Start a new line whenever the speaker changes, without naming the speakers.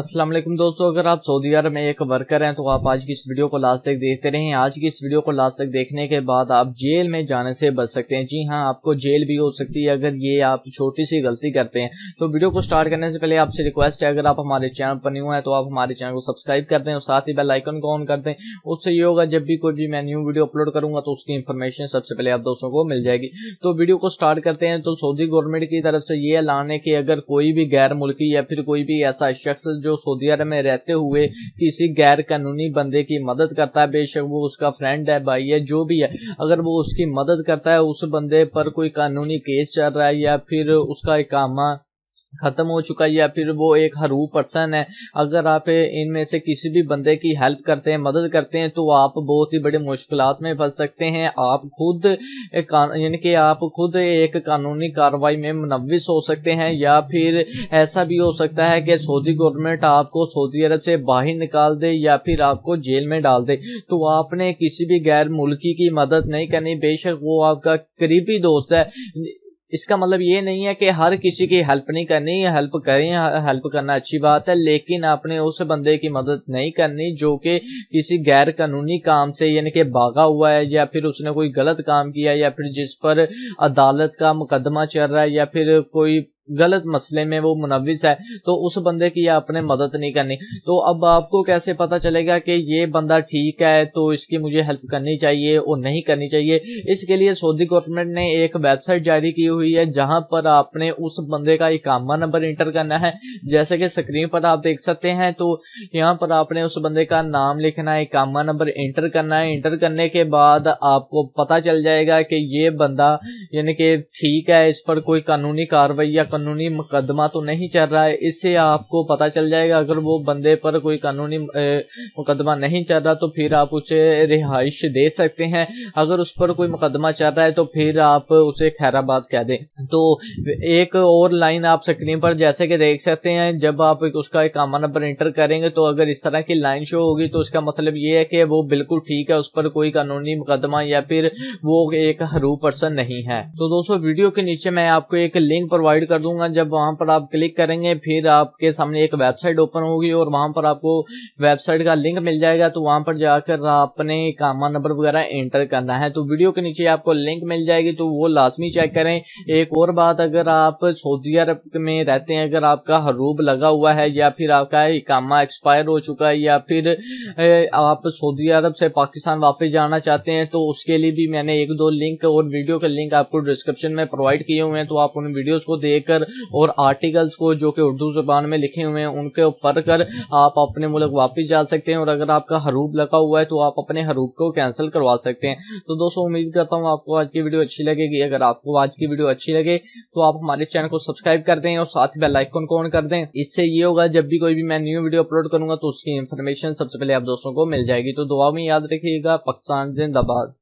अस्सलाम वालेकुम दोस्तों, अगर आप सऊदी अरब में एक वर्कर हैं तो आप आज की इस वीडियो को लास्ट तक देखते रहें। आज की इस वीडियो को लास्ट तक देखने के बाद आप जेल में जाने से बच सकते हैं। जी हां, आपको जेल भी हो सकती है अगर ये आप छोटी सी गलती करते हैं। तो वीडियो को स्टार्ट करने से पहले आपसे रिक्वेस्ट है, अगर आप हमारे चैनल पर न्यू हैं तो आप हमारे चैनल को सब्सक्राइब कर दें और साथ ही बेल आइकन को ऑन कर दें। उससे ये होगा जब भी कोई भी मैं न्यू वीडियो अपलोड करूंगा तो उसकी इन्फॉर्मेशन सबसे पहले आप दोस्तों को मिल जाएगी। तो वीडियो को स्टार्ट करते हैं। तो सऊदी गवर्नमेंट की तरफ से ये ऐलान है कि अगर कोई भी गैर मुल्की या फिर कोई भी ऐसा शख्स जो सऊदी अरब में रहते हुए किसी गैर कानूनी बंदे की मदद करता है, बेशक वो उसका फ्रेंड है, भाई है, जो भी है, अगर वो उसकी मदद करता है, उस बंदे पर कोई कानूनी केस चल रहा है या फिर उसका इकामा खत्म हो चुका है या फिर वो एक हरूफ पर्सन है, अगर आप इनमें से किसी भी बंदे की हेल्प करते हैं, मदद करते हैं, तो आप बहुत ही बड़े मुश्किलात में फंस सकते हैं। आप खुद यानी कि आप खुद एक कानूनी कार्रवाई में मुनव्विस हो सकते हैं या फिर ऐसा भी हो सकता है कि सऊदी गवर्नमेंट आपको सऊदी अरब से बाहर निकाल दे या फिर आपको जेल में डाल दे। तो आपने किसी भी गैर मुल्की की मदद नहीं करनी, बेशक वो आपका करीबी दोस्त है। इसका मतलब ये नहीं है कि हर किसी की हेल्प नहीं करनी, हेल्प करें, हेल्प करना अच्छी बात है, लेकिन आपने उस बंदे की मदद नहीं करनी जो कि किसी गैर कानूनी काम से यानी कि भागा हुआ है या फिर उसने कोई गलत काम किया या फिर जिस पर अदालत का मुकदमा चल रहा है या फिर कोई गलत मसले में वो मुनव्विस है, तो उस बंदे की आपने मदद नहीं करनी। तो अब आपको कैसे पता चलेगा कि ये बंदा ठीक है तो इसकी मुझे हेल्प करनी चाहिए और नहीं करनी चाहिए? इसके लिए सऊदी गवर्नमेंट ने एक वेबसाइट जारी की हुई है जहां पर आपने उस बंदे का इकामा नंबर इंटर करना है। जैसे कि स्क्रीन पर आप देख सकते हैं, तो यहाँ पर आपने उस बंदे का नाम लिखना है, इकामा नंबर इंटर करना है। इंटर करने के बाद आपको पता चल जाएगा कि ये बंदा यानी कि ठीक है, इस पर कोई कानूनी कार्रवाई या कानूनी मुकदमा तो नहीं चल रहा है। इससे आपको पता चल जाएगा अगर वो बंदे पर कोई कानूनी मुकदमा नहीं चल रहा तो फिर आप उसे रिहाइश दे सकते हैं। अगर उस पर कोई मुकदमा चल रहा है तो फिर आप उसे खैराबाद कह दें। तो एक और लाइन आप स्क्रीन पर जैसे कि देख सकते हैं, जब आप उसका इकामा नंबर इंटर करेंगे तो अगर इस तरह की लाइन शो होगी तो इसका मतलब ये है कि वो बिल्कुल ठीक है, उस पर कोई कानूनी मुकदमा या फिर वो एक हरूफ पर्सन नहीं है। तो दोस्तों, वीडियो के नीचे मैं आपको एक लिंक प्रोवाइड कर दूंगा। जब वहां पर आप क्लिक करेंगे फिर आपके सामने एक वेबसाइट ओपन होगी और वहां पर आपको वेबसाइट का लिंक मिल जाएगा। तो वहां पर जाकर आपने इकामा नंबर वगैरह एंटर करना है। तो वीडियो के नीचे आपको लिंक मिल जाएगी, तो वो लाजमी चेक करें। एक और बात, अगर आप सऊदी अरब में रहते हैं, अगर आपका हरूफ लगा हुआ है या फिर आपका इकामा एक्सपायर हो चुका है या फिर आप सऊदी अरब से पाकिस्तान वापस जाना चाहते हैं, तो उसके लिए भी मैंने एक दो लिंक और वीडियो के लिंक आपको डिस्क्रिप्शन में प्रोवाइड किए हुए हैं। तो आप उन वीडियोस को देखकर और आर्टिकल्स को जो कि उर्दू जुबान में लिखे हुए हैं उनके ऊपर कर आप अपने मुल्क वापस जा सकते हैं। और अगर आपका हरूफ लगा हुआ है तो आप अपने हरूफ को कैंसिल करवा सकते हैं। तो दोस्तों, उम्मीद करता हूँ आपको आज की वीडियो अच्छी लगेगी। अगर आपको आज की वीडियो अच्छी लगे तो आप हमारे चैनल को सब्सक्राइब कर दें और साथ ही बेल आइकन को ऑन कर दें। इससे ये होगा जब भी कोई भी मैं न्यू वीडियो अपलोड करूंगा तो उसकी इन्फॉर्मेशन सबसे पहले आप दोस्तों को मिल जाएगी। तो दुआ में याद रखिएगा। पाकिस्तान जिंदाबाद।